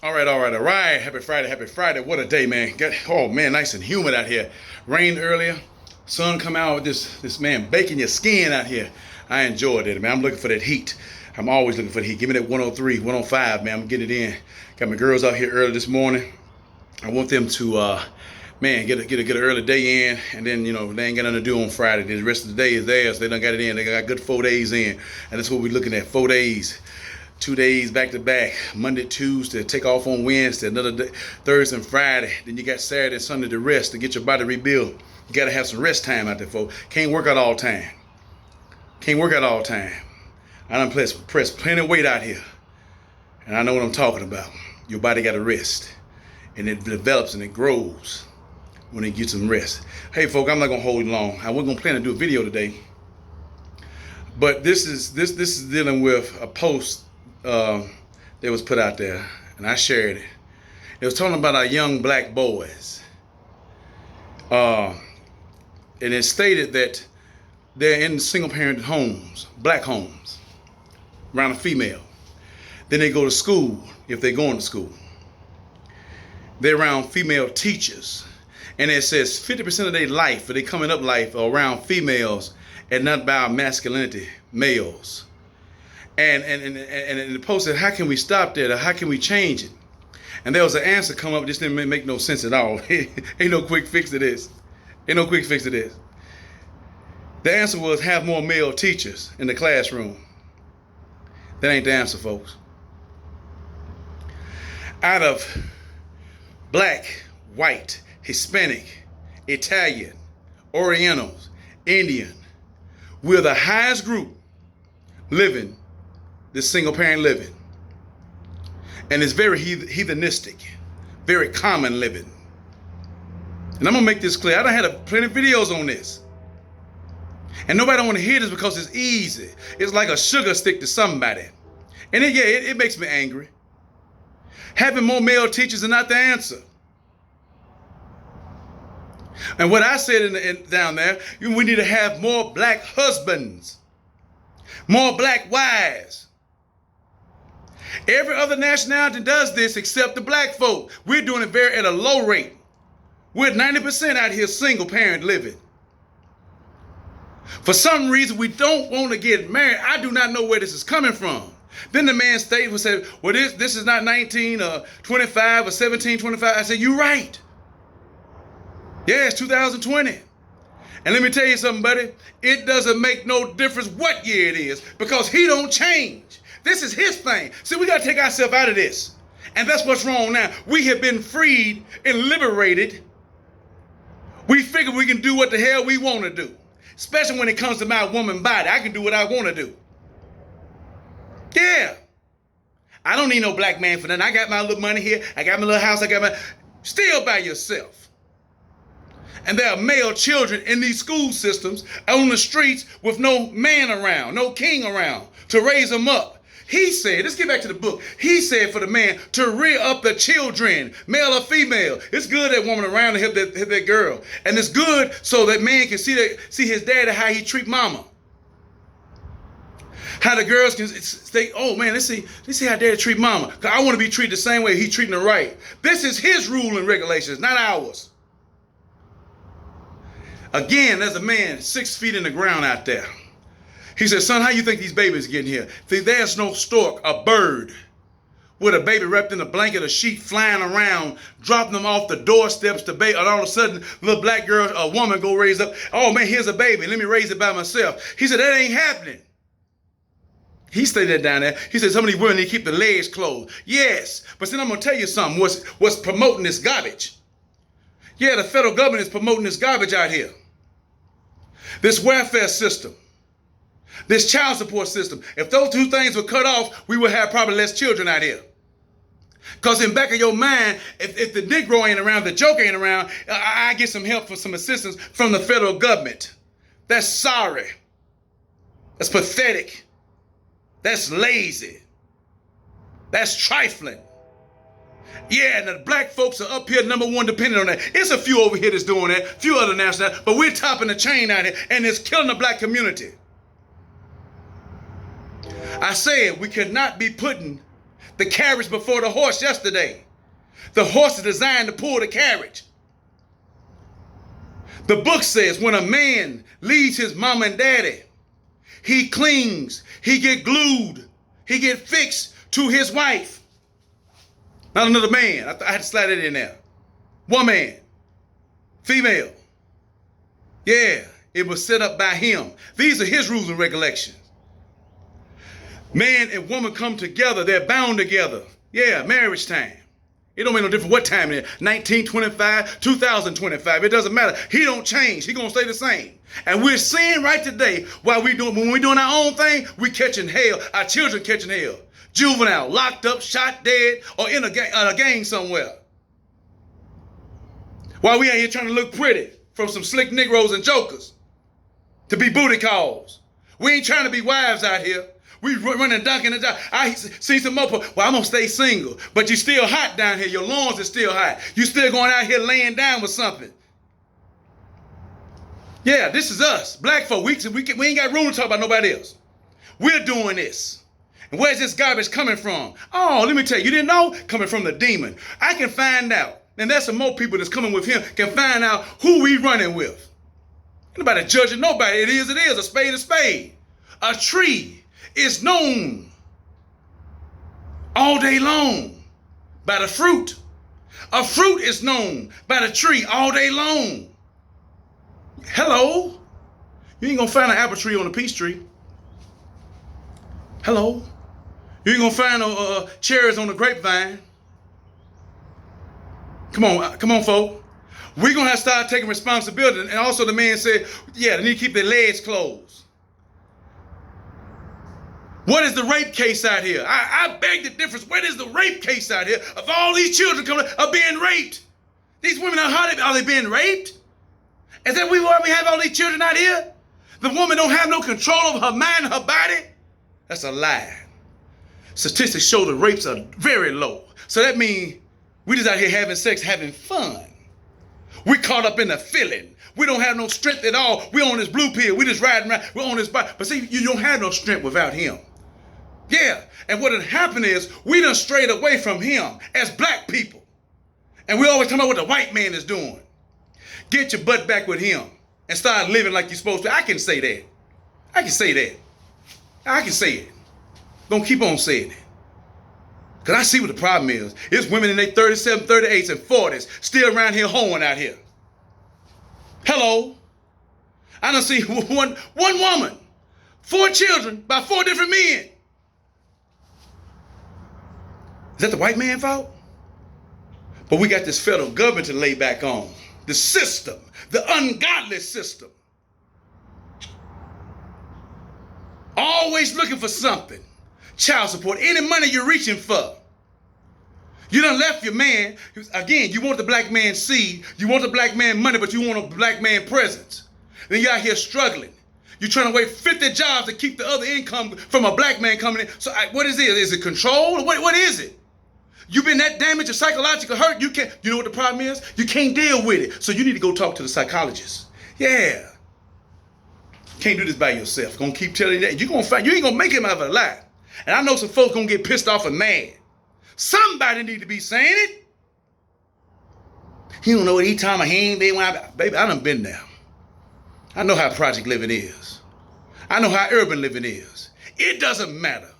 All right. Happy Friday, happy Friday. What a day, man. Oh man, nice and humid out here. Rained earlier. Sun come out with this man baking your skin out here. I enjoyed it, man. I'm looking for that heat. I'm always looking for the heat. Give me that 103, 105, man. I'm getting it in. Got my girls out here early this morning. I want them to man, get an early day in, and then they ain't got nothing to do on Friday. The rest of the day is theirs. They done got it in. They got good 4 days in, and that's what we're looking at. 4 days, 2 days back to back. Monday, Tuesday, take off on Wednesday, another day, Thursday and Friday. Then you got Saturday and Sunday to rest to get your body rebuilt. You gotta have some rest time out there, folks. Can't work out all time. Can't work out all time. I done pressed plenty of weight out here, and I know what I'm talking about. Your body gotta rest, and it develops and it grows when it gets some rest. Hey, folk, I'm not gonna hold you long. I wasn't gonna plan to do a video today, but this is dealing with a post that was put out there, and I shared it. It was talking about our young black boys, and it stated that they're in single-parent homes, black homes, around a female. Then they go to school, if they're going to school. They're around female teachers. And it says 50% of their life, or their coming up life, are around females and not about masculinity, males. And the post said, how can we stop that, or how can we change it? And there was an answer come up, this didn't make no sense at all. Ain't no quick fix to this. Ain't no quick fix to this. The answer was have more male teachers in the classroom. That ain't the answer, folks. Out of black, white, Hispanic, Italian, Orientals, Indian, we're the highest group living this single parent living. And it's very heathenistic, very common living. And I'm gonna make this clear. I done had plenty of videos on this. And nobody don't want to hear this because it's easy. It's like a sugar stick to somebody. And it makes me angry. Having more male teachers is not the answer. And what I said down there, we need to have more black husbands, more black wives. Every other nationality does this except the black folk. We're doing it at a low rate. We're 90% out here single parent living. For some reason, we don't want to get married. I do not know where this is coming from. Then the man stated and said, well, this is not 1925 or 1725. I said, you're right. Yeah, it's 2020. And let me tell you something, buddy. It doesn't make no difference what year it is because he don't change. This is his thing. See, we got to take ourselves out of this. And that's what's wrong now. We have been freed and liberated. We figure we can do what the hell we want to do. Especially when it comes to my woman body. I can do what I want to do. Yeah. I don't need no black man for nothing. I got my little money here. I got my little house. Still by yourself. And there are male children in these school systems on the streets with no man around, no king around to raise them up. He said, let's get back to the book. He said for the man to rear up the children, male or female. It's good that woman around to help that girl. And it's good so that man can see his daddy, how he treat mama. How the girls can say, oh man, let's see how daddy treat mama. Because I want to be treated the same way he treating her right. This is his rule and regulations, not ours. Again, there's a man 6 feet in the ground out there. He said, son, how you think these babies getting here? See, there's no stork, a bird, with a baby wrapped in a blanket, a sheet flying around, dropping them off the doorsteps to baby. And all of a sudden, little black girl, a woman go raise up, oh man, here's a baby. Let me raise it by myself. He said, that ain't happening. He stated that down there. He said, some of these women need to keep the legs closed. Yes, but then I'm going to tell you something. What's promoting this garbage? Yeah, the federal government is promoting this garbage out here. This welfare system, this child support system. If those two things were cut off, we would have probably less children out here. Because in the back of your mind, if the Negro ain't around, the joke ain't around, I get some help for some assistance from the federal government. That's sorry. That's pathetic. That's lazy. That's trifling. Yeah, and the black folks are up here, number one, depending on that. It's a few over here that's doing that, a few other nationalities, but we're topping the chain out here, and it's killing the black community. I said we could not be putting the carriage before the horse yesterday. The horse is designed to pull the carriage. The book says when a man leaves his mom and daddy, he clings, he get glued, he get fixed to his wife. Not another man. I had to slide it in there. One man, female. Yeah, it was set up by him. These are his rules and regulations. Man and woman come together. They're bound together. Yeah, marriage time. It don't make no difference what time it is. 1925, 2025. It doesn't matter. He don't change. He gonna stay the same. And we're seeing right today when we're doing our own thing, we catching hell. Our children catching hell. Juvenile, locked up, shot dead, or in a gang somewhere. While we out here trying to look pretty from some slick Negroes and jokers to be booty calls. We ain't trying to be wives out here. We running dunking and job. I see some more. Well, I'm gonna stay single, but you still hot down here. Your lawns are still hot. You still going out here laying down with something. Yeah, this is us, black folk. We ain't got room to talk about nobody else. We're doing this. And where's this garbage coming from? Oh, let me tell you, you didn't know? Coming from the demon. I can find out. And there's some more people that's coming with him can find out who we running with. Ain't nobody judging nobody. It is. A spade is a spade. A tree is known all day long by the fruit. A fruit is known by the tree all day long. Hello? You ain't gonna find an apple tree on a peach tree. Hello? You ain't gonna find cherries on the grapevine. Come on, folk. We're gonna have to start taking responsibility. And also the man said, yeah, they need to keep their legs closed. What is the rape case out here? I beg the difference. What is the rape case out here of all these children coming are being raped? These women are they being raped? Is that why we have all these children out here? The woman don't have no control over her mind and her body? That's a lie. Statistics show the rapes are very low. So that means we just out here having sex, having fun. We caught up in the feeling. We don't have no strength at all. We on this blue pill. We just riding around. We're on this bike. But see, you don't have no strength without him. Yeah. And what had happened is we done strayed away from him as black people. And we always talk about what the white man is doing. Get your butt back with him and start living like you're supposed to. I can say that. I can say that. I can say it. Gonna keep on saying it. Because I see what the problem is. It's women in their 37, 38s, and 40s still around here hoeing out here. Hello. I done see one woman, 4 children by 4 different men. Is that the white man's fault? But we got this federal government to lay back on. The system, the ungodly system. Always looking for something. Child support, any money you're reaching for. You done left your man. Again, you want the black man's seed. You want the black man money, but you want a black man presence. Then you're out here struggling. You're trying to wait 50 jobs to keep the other income from a black man coming in. So what is it? Is it control? What is it? You've been that damaged or psychological hurt. You know what the problem is? You can't deal with it. So you need to go talk to the psychologist. Yeah. Can't do this by yourself. Gonna keep telling you that. You ain't gonna make him out of a lie. And I know some folks gonna get pissed off and mad. Somebody need to be saying it. He don't know what he talking about. He ain't been baby, I done been there. I know how project living is. I know how urban living is. It doesn't matter.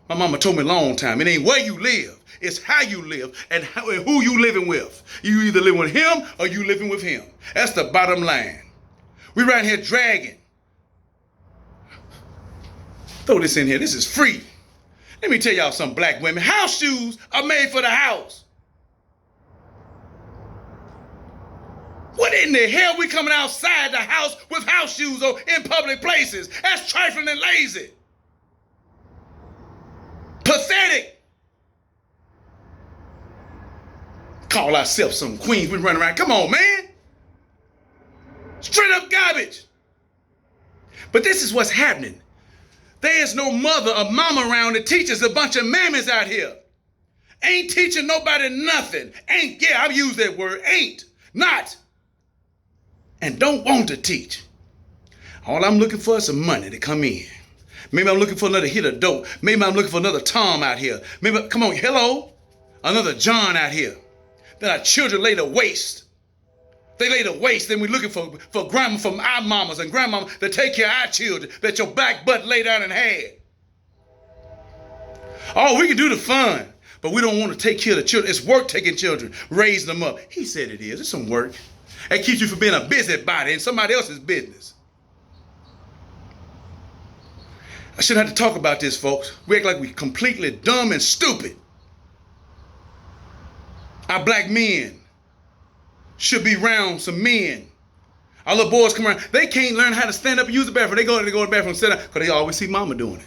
My mama told me a long time, it ain't where you live, it's how you live and who you living with. You either living with him or you living with him. That's the bottom line. We right here dragging. Throw this in here, this is free. Let me tell y'all some black women, house shoes are made for the house. What in the hell we coming outside the house with house shoes on in public places? That's trifling and lazy. Pathetic. Call ourselves some queens. We run around. Come on, man. Straight up garbage. But this is what's happening. There is no mother or mama around that teaches a bunch of mammies out here. Ain't teaching nobody nothing. Ain't, yeah, I've used that word. Ain't, not, and don't want to teach. All I'm looking for is some money to come in. Maybe I'm looking for another hit of dope. Maybe I'm looking for another Tom out here. Maybe, come on, hello? Another John out here. Then our children lay to waste. They lay to waste. Then we're looking for grandma, from our mamas and grandmamas to take care of our children that your black butt lay down and had. Oh, we can do the fun, but we don't want to take care of the children. It's work taking children, raising them up. He said it is. It's some work. It keeps you from being a busybody in somebody else's business. I shouldn't have to talk about this, folks. We act like we're completely dumb and stupid. Our black men should be around some men. Our little boys come around. They can't learn how to stand up and use the bathroom. They go to the bathroom and sit down because they always see mama doing it.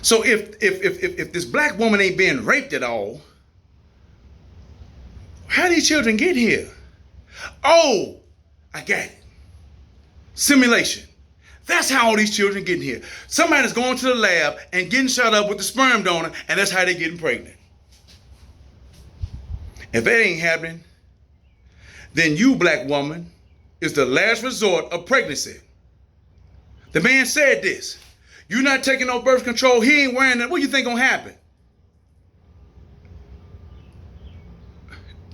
So if this black woman ain't being raped at all, how these children get here? Oh, I got it. Simulation. That's how all these children get here. Somebody's going to the lab and getting shot up with the sperm donor, and that's how they're getting pregnant. If that ain't happening, then you, black woman, is the last resort of pregnancy. The man said this. You're not taking no birth control. He ain't wearing that. What do you think gonna happen?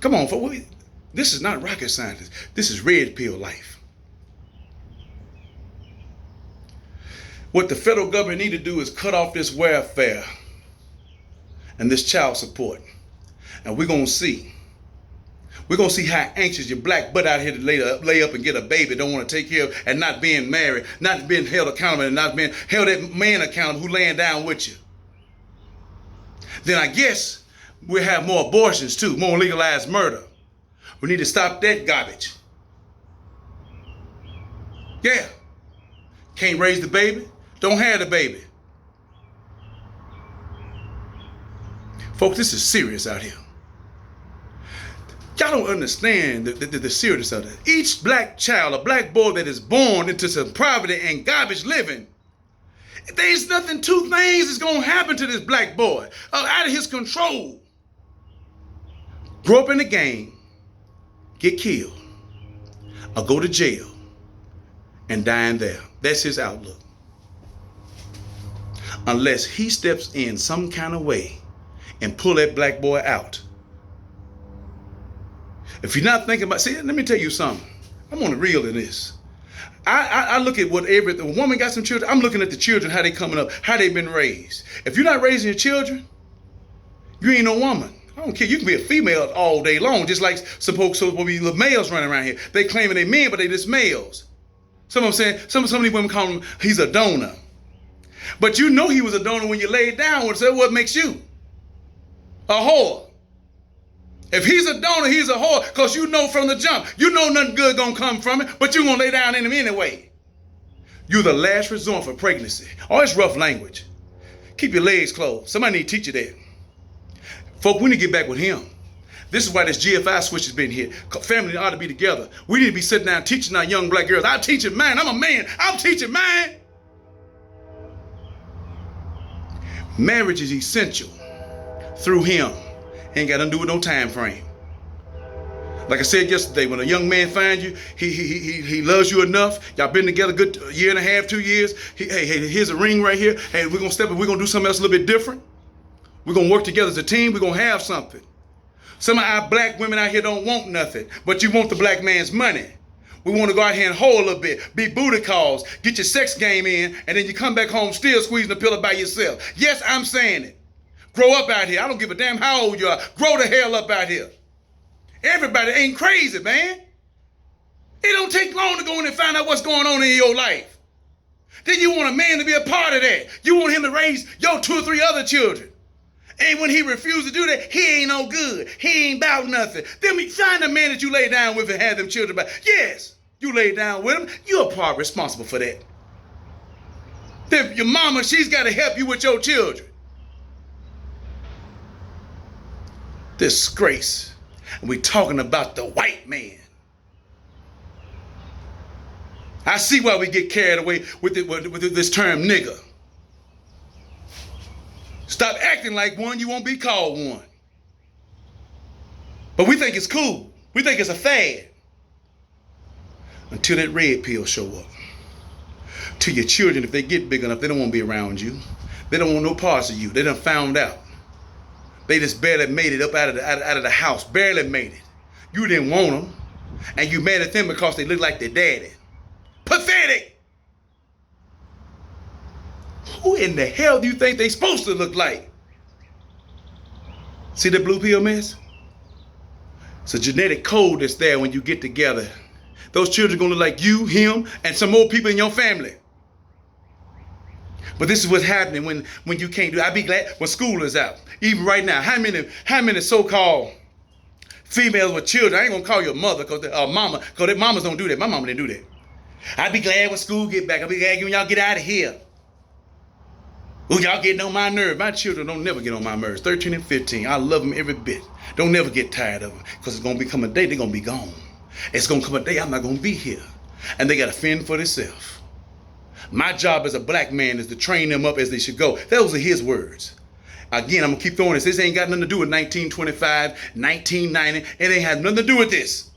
Come on, folks. This is not rocket science. This is red pill life. What the federal government need to do is cut off this welfare and this child support. And we're going to see. We're going to see how anxious your black butt out here to lay up and get a baby, don't want to take care of, and not being married, not being held accountable, and not being held that man accountable who laying down with you. Then I guess we'll have more abortions too, more legalized murder. We need to stop that garbage. Yeah. Can't raise the baby, don't have the baby. Folks, this is serious out here. Y'all don't understand the seriousness of it. Each black child, a black boy that is born into some poverty and garbage living, there's nothing, two things that's going to happen to this black boy out of his control. Grow up in the gang, get killed, or go to jail and die in there. That's his outlook. Unless he steps in some kind of way and pull that black boy out. If you're not thinking about, see, let me tell you something. I'm on the real in this. I look at whatever, the woman got some children, I'm looking at the children, how they coming up, how they been raised. If you're not raising your children, you ain't no woman. I don't care. You can be a female all day long, just like supposed to be little males running around here. They claiming they men, but they just males. Some of them saying, some of these women call him, he's a donor. But you know he was a donor when you laid down with him. So what makes you a whore? If he's a donor, he's a whore, because you know from the jump, you know nothing good gonna come from it, but you're gonna lay down in him anyway. You're the last resort for pregnancy. Oh, it's rough language. Keep your legs closed. Somebody need to teach you that. Folk, we need to get back with him. This is why this GFI switch has been here. Family ought to be together. We need to be sitting down teaching our young black girls. I'm teaching mine. I'm a man. I'm teaching mine. Marriage is essential through him. Ain't got nothing to do with no time frame. Like I said yesterday, when a young man finds you, he loves you enough. Y'all been together a good year and a half, 2 years. Hey, here's a ring right here. Hey, we're gonna step up. We're gonna do something else a little bit different. We're gonna work together as a team. We're gonna have something. Some of our black women out here don't want nothing, but you want the black man's money. We want to go out here and hold a little bit, be booty calls, get your sex game in, and then you come back home still squeezing the pillow by yourself. Yes, I'm saying it. Grow up out here. I don't give a damn how old you are. Grow the hell up out here. Everybody ain't crazy, man. It don't take long to go in and find out what's going on in your life. Then you want a man to be a part of that. You want him to raise your 2 or 3 other children. And when he refuses to do that, he ain't no good. He ain't about nothing. Then find a man that you lay down with and have them children by. Yes, you lay down with him. You're a part responsible for that. Then your mama, she's got to help you with your children. Disgrace. And we're talking about the white man. I see why we get carried away with this term nigger. Stop acting like one, you won't be called one. But we think it's cool. We think it's a fad. Until that red pill show up. To your children, if they get big enough, they don't want to be around you. They don't want no parts of you. They done found out. They just barely made it up out of the house. Barely made it. You didn't want them. And you mad at them because they look like their daddy. Pathetic. Who in the hell do you think they supposed to look like? See the blue pill mess? It's a genetic code that's there when you get together. Those children are going to look like you, him, and some more people in your family. But this is what's happening when you can't do it. I'd be glad when school is out. Even right now, how many so-called females with children, I ain't going to call you a mother or mama, because mamas don't do that. My mama didn't do that. I'd be glad when school get back. I'd be glad when y'all get out of here. Ooh, y'all getting on my nerves. My children don't never get on my nerves. 13 and 15. I love them every bit. Don't never get tired of them. Because it's going to become a day they're going to be gone. It's going to come a day I'm not going to be here. And they got to fend for themselves. My job as a black man is to train them up as they should go. Those are his words. Again, I'm going to keep throwing this. This ain't got nothing to do with 1925, 1990. It ain't had nothing to do with this.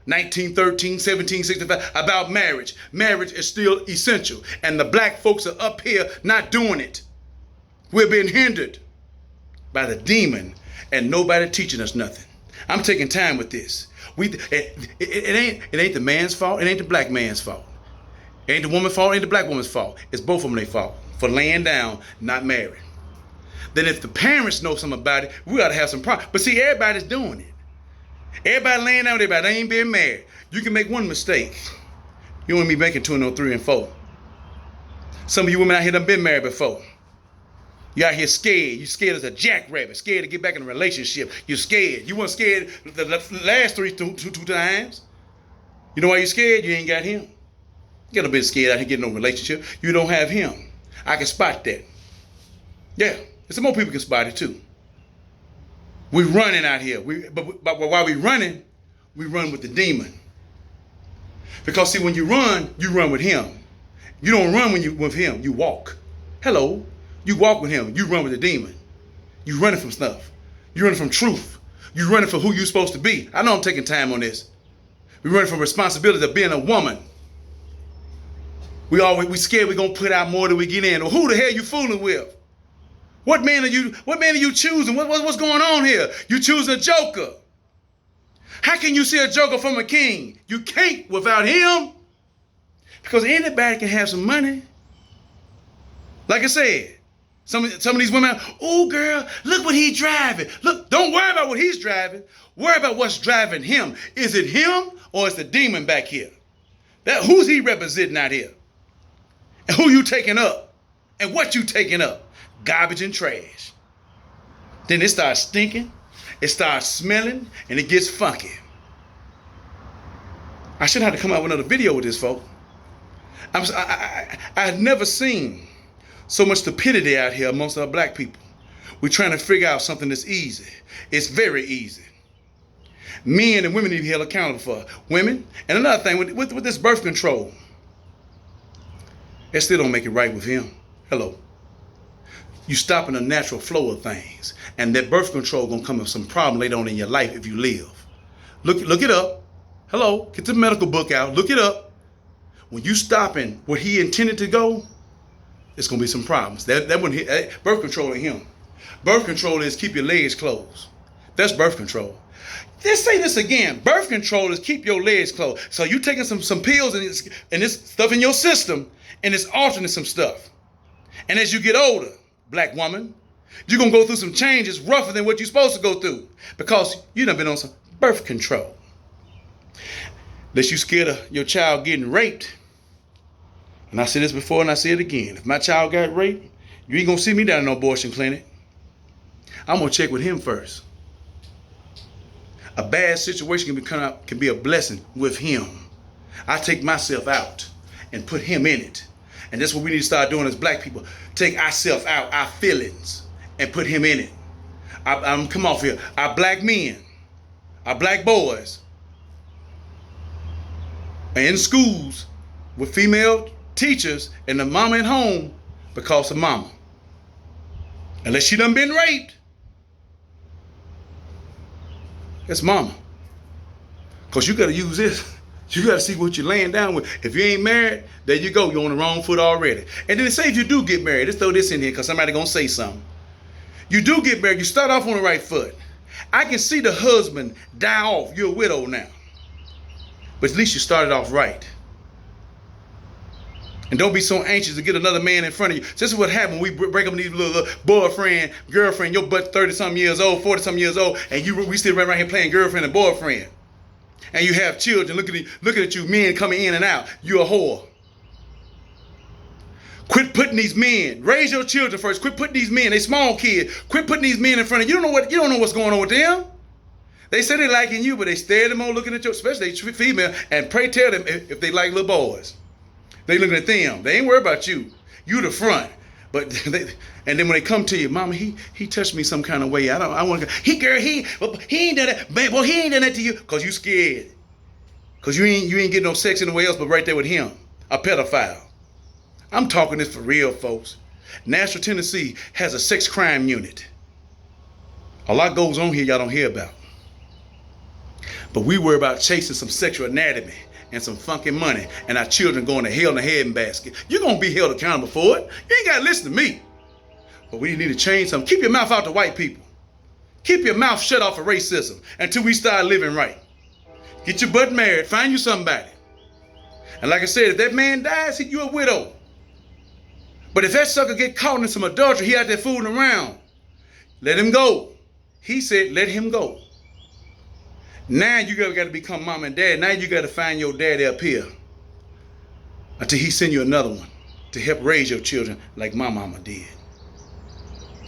1913, 1765, about marriage. Marriage is still essential. And the black folks are up here not doing it. We're being hindered by the demon and nobody teaching us nothing. I'm taking time with this. It ain't the man's fault. It ain't the black man's fault. It ain't the woman's fault. It ain't the black woman's fault. It's both of them their fault for laying down, not married. Then if the parents know something about it, we ought to have some problem. But see, everybody's doing it. Everybody laying down with everybody. They ain't being married. You can make one mistake. You want me making 2 and 3 and 4. Some of you women out here done been married before. You out here scared. You scared as a jackrabbit. Scared to get back in a relationship. You're scared. You weren't scared the last two times. You know why you're scared? You ain't got him. You gotta be scared out here getting no relationship. You don't have him. I can spot that. Yeah. And some more people can spot it too. We're running out here. But while we're running, we run with the demon. Because see, when you run with him. You don't run when you with him. You walk. Hello. You walk with him. You run with the demon. You running from stuff. You running from truth. You running for who you're supposed to be. I know I'm taking time on this. We running from responsibility of being a woman. We scared we're gonna put out more than we get in. Or who the hell you fooling with? What man are you choosing? What's going on here? You choosing a joker. How can you see a joker from a king? You can't without him. Because anybody can have some money. Like I said, some of these women, oh girl, look what he's driving. Look, don't worry about what he's driving. Worry about what's driving him. Is it him or is the demon back here? Who's he representing out here? And who you taking up? And what you taking up? Garbage and trash. Then it starts stinking, it starts smelling, and it gets funky. I should have to come out with another video with this, folks. I had never seen so much stupidity out here amongst our black people. We're trying to figure out something that's easy. It's very easy. Men and women need to be held accountable for. Women, and another thing, with this birth control, it still don't make it right with him. Hello. You stopping the natural flow of things. And that birth control gonna come with some problem later on in your life if you live. Look it up. Hello, get the medical book out, look it up. When you stopping where he intended to go, it's gonna be some problems. That wouldn't hit, birth control ain't him. Birth control is keep your legs closed. That's birth control. Let's say this again. Birth control is keep your legs closed. So you taking some pills and this stuff in your system, and it's altering some stuff. And as you get older, black woman, you're going to go through some changes rougher than what you're supposed to go through because you done been on some birth control. Unless you scared of your child getting raped. And I said this before and I say it again. If my child got raped, you ain't going to see me down in no abortion clinic. I'm going to check with him first. A bad situation can be a blessing with him. I take myself out and put him in it. And that's what we need to start doing as black people. Take ourselves out, our feelings, and put him in it. Come off here. Our black men, our black boys, are in schools with female teachers and the mama at home because of mama. Unless she done been raped, it's mama. Because you got to use this. You got to see what you're laying down with. If you ain't married, there you go. You're on the wrong foot already. And then say if you do get married, let's throw this in here because somebody going to say something. You do get married, you start off on the right foot. I can see the husband die off. You're a widow now. But at least you started off right. And don't be so anxious to get another man in front of you. So this is what happens when we break up with these little boyfriend, girlfriend, your butt 30-something years old, 40-something years old, and we still run around here playing girlfriend and boyfriend. And you have children looking at you, men coming in and out. You're a whore. Quit putting these men, raise your children first. Quit putting these men, they small kids. Quit putting these men in front of you. You don't know what's going on with them. They say they liking you, but they stare at them on looking at you, especially they female, and pray tell them if they like little boys. They looking at them. They ain't worried about you. You the front. But and then when they come to you, mama, he touched me some kind of way. I want to go. He ain't done that. Well, he ain't done that to you because you scared. Because you ain't getting no sex anywhere else but right there with him. A pedophile. I'm talking this for real, folks. Nashville, Tennessee has a sex crime unit. A lot goes on here y'all don't hear about. But we worry about chasing some sexual anatomy and some funky money, and our children going to hell in a handbasket. You're going to be held accountable for it. You ain't got to listen to me. But we need to change something. Keep your mouth out to white people. Keep your mouth shut off of racism until we start living right. Get your butt married. Find you somebody. And like I said, if that man dies, you're a widow. But if that sucker get caught in some adultery, he out there fooling around, let him go. He said, let him go. Now you got to become mom and dad. Now you got to find your daddy up here until he send you another one to help raise your children like my mama did.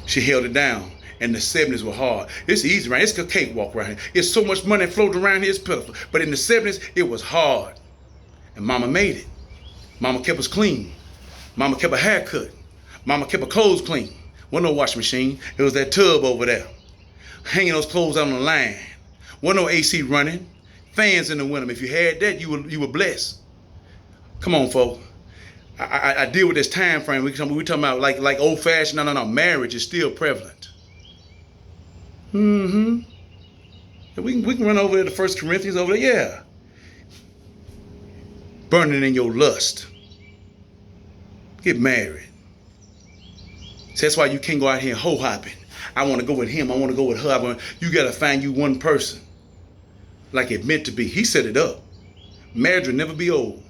She held it down, and the 70s were hard. It's easy, right? It's a cakewalk right here. It's so much money floating around here, it's pitiful. But in the 70s, it was hard. And mama made it. Mama kept us clean. Mama kept a haircut. Mama kept her clothes clean. Wasn't no washing machine. It was that tub over there. Hanging those clothes out on the line. Wasn't no AC running. Fans in the winter. If you had that, you were blessed. Come on, folks. I deal with this time frame. We talking about like old fashioned. No. Marriage is still prevalent. We can run over there to 1 Corinthians over there. Yeah. Burning in your lust. Get married. So that's why you can't go out here ho-hopping. I want to go with him. I want to go with her. You got to find you one person. Like it meant to be. He set it up. Marriage will never be old.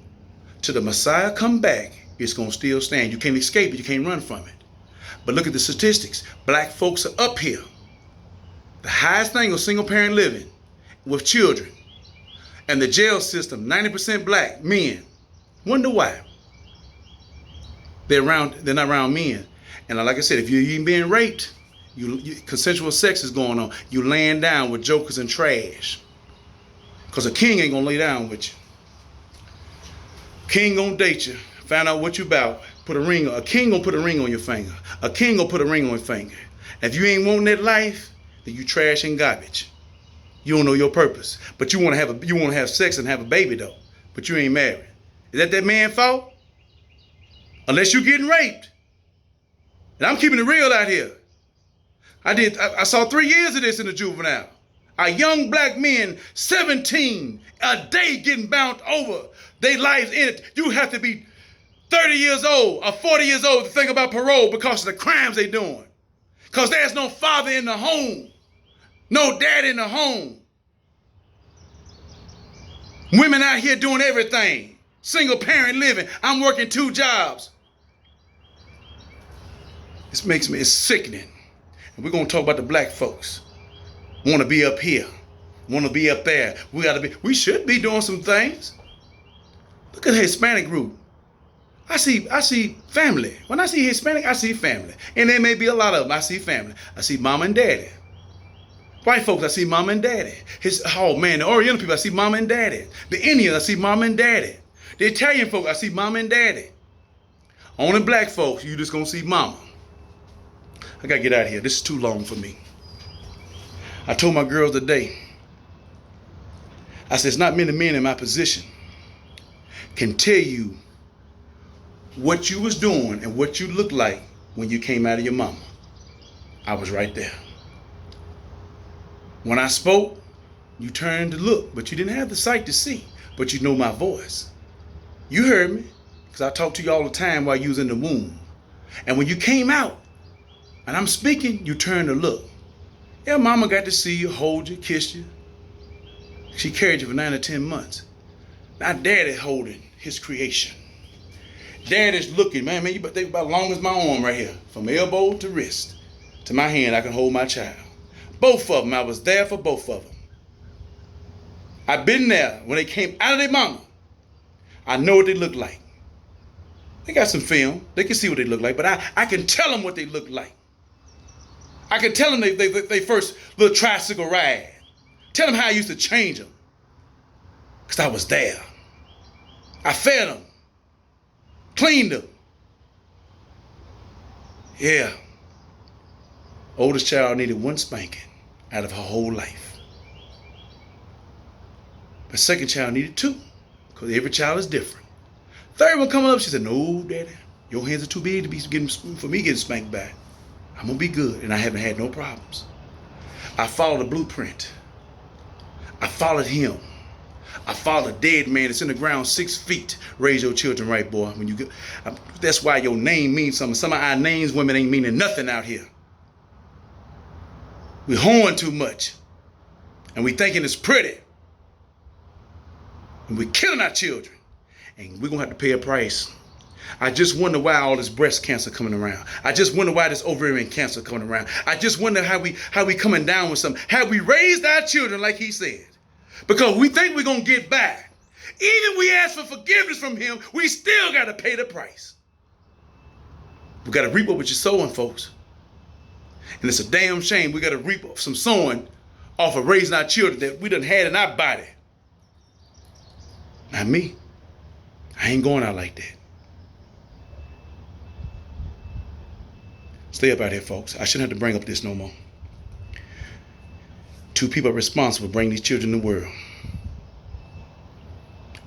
Till the Messiah come back, it's going to still stand. You can't escape it. You can't run from it. But look at the statistics. Black folks are up here. The highest thing was single parent living with children. And the jail system, 90% black men. Wonder why? They're not around men. And like I said, if you're even being raped, consensual sex is going on. You laying down with jokers and trash. Because a king ain't going to lay down with you. King going to date you. Find out what you about. Put a ring on. A king going to put a ring on your finger. A king going to put a ring on your finger. If you ain't wanting that life, then you trash and garbage. You don't know your purpose. But you want to have sex and have a baby though. But you ain't married. Is that man's fault? Unless you're getting raped. And I'm keeping it real out here. I saw 3 years of this in the juvenile. A young black men, 17, a day getting bound over. Their lives in it. You have to be 30 years old or 40 years old to think about parole because of the crimes they're doing. Because there's no father in the home. No dad in the home. Women out here doing everything. Single parent living. I'm working 2 jobs. This makes me, it's sickening. And we're going to talk about the black folks. Want to be up here. Want to be up there. We should be doing some things. Look at the Hispanic group. I see family. When I see Hispanic, I see family. And there may be a lot of them. I see family. I see mama and daddy. White folks, I see mama and daddy. The Oriental people, I see mama and daddy. The Indians, I see mama and daddy. The Italian folks, I see mama and daddy. Only black folks, you just gonna see mama. I gotta get out of here. This is too long for me. I told my girls today, I said, it's not many men in my position can tell you what you was doing and what you looked like when you came out of your mama. I was right there. When I spoke, You turned to look, but you didn't have the sight to see, but you know my voice. You heard me, because I talk to you all the time while you was in the womb. And when you came out, and I'm speaking, you turned to look. Yeah, mama got to see you, hold you, kiss you. She carried you for 9 or 10 months. Now daddy holding his creation. Daddy's looking, man, you they about long as my arm right here. From elbow to wrist. To my hand, I can hold my child. Both of them, I was there for both of them. I've been there when they came out of their mama. I know what they look like. They got some film. They can see what they look like, but I can tell them what they look like. I can tell them they first little tricycle ride. Tell them how I used to change them. Because I was there. I fed them. Cleaned them. Yeah. Oldest child needed 1 spanking out of her whole life. The second child needed 2. Because every child is different. Third one coming up, she said, no, daddy, your hands are too big to be for me getting spanked back. I'm going to be good. And I haven't had no problems. I followed the blueprint. I followed him. I followed a dead man that's in the ground 6 feet. Raise your children right, boy. When you get, that's why your name means something. Some of our names, women, ain't meaning nothing out here. We hoeing too much. And we thinking it's pretty. And we're killing our children. And we're going to have to pay a price. I just wonder why all this breast cancer coming around. I just wonder why this ovarian cancer coming around. I just wonder how we coming down with something. Have we raised our children like he said? Because we think we're going to get back. Even we ask for forgiveness from him, we still got to pay the price. We got to reap what you're sowing, folks. And it's a damn shame we got to reap some sowing off of raising our children that we done had in our body. Not me. I ain't going out like that. Stay up out here, folks. I shouldn't have to bring up this no more. 2 people are responsible for bringing these children in the world.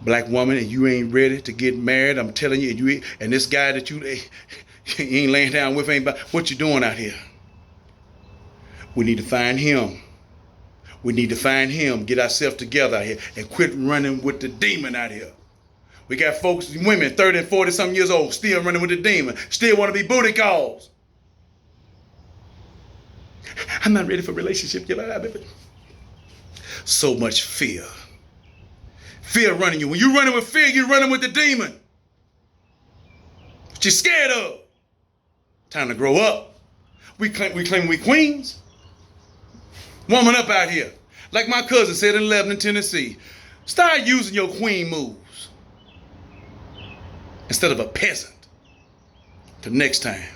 Black woman, and you ain't ready to get married. I'm telling you, and this guy that you ain't laying down with ain't about what you doing out here. We need to find him. We need to find him, get ourselves together out here, and quit running with the demon out here. We got folks, women, 30 and 40 some years old, still running with the demon, still want to be booty calls. I'm not ready for a relationship. So much fear. Fear running you. When you're running with fear, you're running with the demon. What you're scared of. Time to grow up. We claim we queens. Woman up out here. Like my cousin said in Lebanon, Tennessee. Start using your queen moves. Instead of a peasant. Till next time.